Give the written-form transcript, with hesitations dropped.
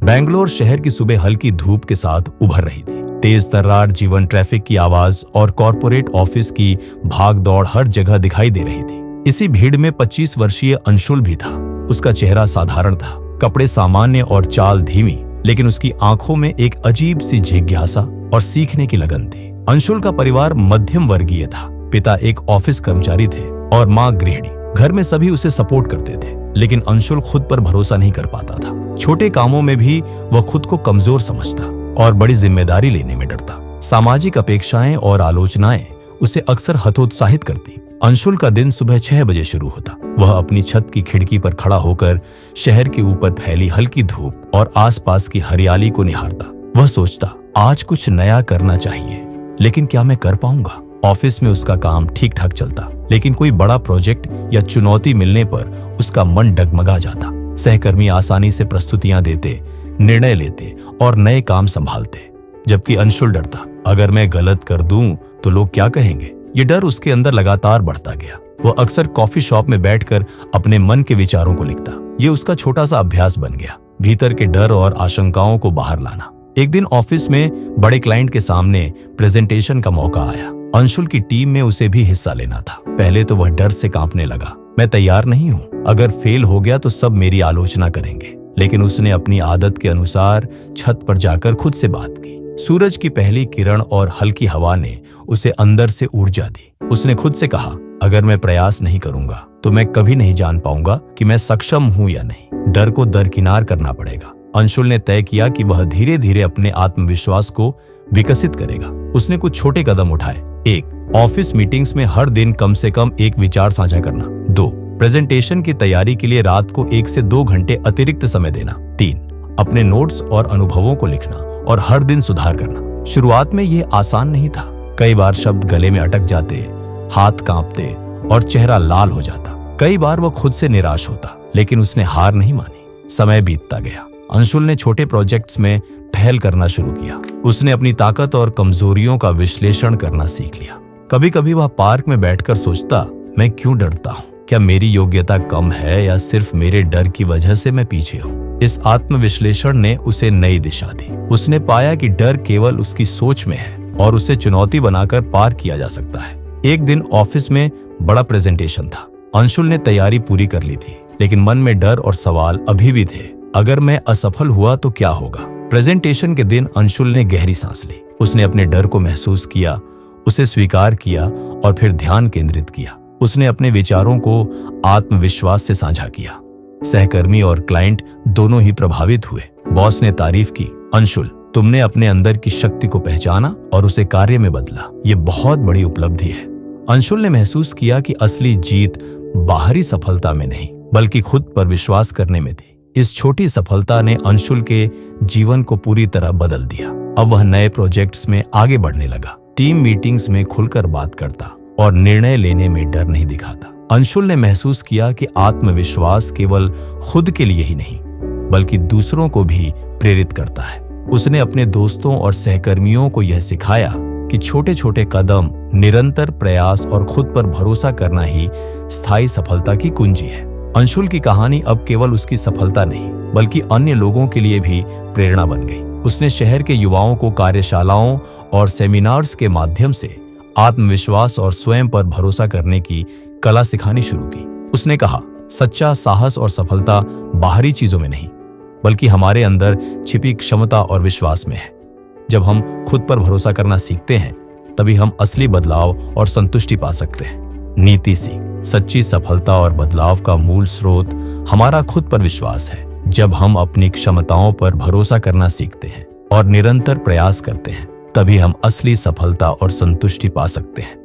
बैंगलोर शहर की सुबह हल्की धूप के साथ उभर रही थी। तेज तर्रार जीवन, ट्रैफिक की आवाज और कॉर्पोरेट ऑफिस की भाग दौड़ हर जगह दिखाई दे रही थी। इसी भीड़ में 25 वर्षीय अंशुल भी था। उसका चेहरा साधारण था, कपड़े सामान्य और चाल धीमी, लेकिन उसकी आंखों में एक अजीब सी जिज्ञासा और सीखने की लगन थी। अंशुल का परिवार मध्यम वर्गीय था। पिता एक ऑफिस कर्मचारी थे और माँ गृहिणी। घर में सभी उसे सपोर्ट करते थे, लेकिन अंशुल खुद पर भरोसा नहीं कर पाता था। छोटे कामों में भी वह खुद को कमजोर समझता और बड़ी जिम्मेदारी लेने में डरता। सामाजिक अपेक्षाएं और आलोचनाएं उसे अक्सर हतोत्साहित करती। अंशुल का दिन सुबह 6 बजे शुरू होता। वह अपनी छत की खिड़की पर खड़ा होकर शहर के ऊपर फैली हल्की धूप और आसपास की हरियाली को निहारता। वह सोचता, आज कुछ नया करना चाहिए, लेकिन क्या मैं कर पाऊंगा? ऑफिस में उसका काम ठीक ठाक चलता, लेकिन कोई बड़ा प्रोजेक्ट या चुनौती मिलने पर उसका मन डगमगा जाता। सहकर्मी आसानी से प्रस्तुतियां देते, निर्णय लेते और नए काम संभालते, जबकि अंशुल डरता, अगर मैं गलत कर दूं तो लोग क्या कहेंगे? ये डर उसके अंदर लगातार बढ़ता गया। वह अक्सर कॉफी शॉप में बैठकर अपने मन के विचारों को लिखता। ये उसका छोटा सा अभ्यास बन गया, भीतर के डर और आशंकाओं को बाहर लाना। एक दिन ऑफिस में बड़े क्लाइंट के सामने प्रेजेंटेशन का मौका आया। अंशुल की टीम में उसे भी हिस्सा लेना था। पहले तो वह डर से कांपने लगा। मैं तैयार नहीं हूँ, अगर फेल हो गया तो सब मेरी आलोचना करेंगे। लेकिन उसने अपनी आदत के अनुसार छत पर जाकर खुद से बात की। सूरज की पहली किरण और हल्की हवा ने उसे अंदर से ऊर्जा दी। उसने खुद से कहा, अगर मैं प्रयास नहीं करूंगा तो मैं कभी नहीं जान पाऊंगा कि मैं सक्षम हूं या नहीं। डर को दरकिनार करना पड़ेगा। अंशुल ने तय किया कि वह धीरे धीरे अपने आत्मविश्वास को विकसित करेगा। उसने कुछ छोटे कदम उठाए। 1. ऑफिस मीटिंग्स में हर दिन कम से कम एक विचार साझा करना। 2. प्रेजेंटेशन की तैयारी के लिए रात को 1 से 2 घंटे अतिरिक्त समय देना। 3. अपने नोट्स और अनुभवों को लिखना और हर दिन सुधार करना। शुरुआत में यह आसान नहीं था। कई बार शब्द गले में अटक जाते, हाथ कांपते और चेहरा लाल हो जाता। कई बार वह खुद से निराश होता, लेकिन उसने हार नहीं मानी। समय बीतता गया। अंशुल ने छोटे प्रोजेक्ट्स में पहल करना शुरू किया। उसने अपनी ताकत और कमजोरियों का विश्लेषण करना सीख लिया। कभी कभी वह पार्क में बैठकर सोचता, मैं क्यों डरता हूँ? क्या मेरी योग्यता कम है या सिर्फ मेरे डर की वजह से मैं पीछे हूँ? इस आत्मविश्लेषण ने उसे नई दिशा दी। उसने पाया कि डर केवल उसकी सोच में है और उसे चुनौती बनाकर पार किया जा सकता है। एक दिन ऑफिस में बड़ा प्रेजेंटेशन था। अंशुल ने तैयारी पूरी कर ली थी, लेकिन मन में डर और सवाल अभी भी थे। अगर मैं असफल हुआ तो क्या होगा? प्रेजेंटेशन के दिन अंशुल ने गहरी सांस ली। उसने अपने डर को महसूस किया, उसे स्वीकार किया और फिर ध्यान केंद्रित किया। उसने अपने विचारों को आत्मविश्वास से साझा किया। सहकर्मी और क्लाइंट दोनों ही प्रभावित हुए। बॉस ने तारीफ की, अंशुल, तुमने अपने अंदर की शक्ति को पहचाना और उसे कार्य में बदला। ये बहुत बड़ी उपलब्धि है। अंशुल ने महसूस किया कि असली जीत बाहरी सफलता में नहीं, बल्कि खुद पर विश्वास करने में थी। इस छोटी सफलता ने अंशुल के जीवन को पूरी तरह बदल दिया। अब वह नए प्रोजेक्ट्स में आगे बढ़ने लगा। टीम मीटिंग्स में खुलकर बात करता और निर्णय लेने में डर नहीं दिखाता। अंशुल ने महसूस किया कि आत्मविश्वास केवल खुद के लिए ही नहीं, बल्कि दूसरों को भी प्रेरित करता है। उसने अपने दोस्तों और सहकर्मियों को यह सिखाया कि छोटे छोटे कदम, निरंतर प्रयास और खुद पर भरोसा करना ही स्थायी सफलता की कुंजी है। अंशुल की कहानी अब केवल उसकी सफलता नहीं, बल्कि अन्य लोगों के लिए भी प्रेरणा बन गई। उसने शहर के युवाओं को कार्यशालाओं और सेमिनार्स के माध्यम से आत्मविश्वास और स्वयं पर भरोसा करने की कला सिखानी शुरू की। उसने कहा, सच्चा साहस और सफलता बाहरी चीजों में नहीं, बल्कि हमारे अंदर छिपी क्षमता और विश्वास में है। जब हम खुद पर भरोसा करना सीखते हैं, तभी हम असली बदलाव और संतुष्टि पा सकते हैं। नीति सीख, सच्ची सफलता और बदलाव का मूल स्रोत हमारा खुद पर विश्वास है। जब हम अपनी क्षमताओं पर भरोसा करना सीखते हैं और निरंतर प्रयास करते हैं, तभी हम असली सफलता और संतुष्टि पा सकते हैं।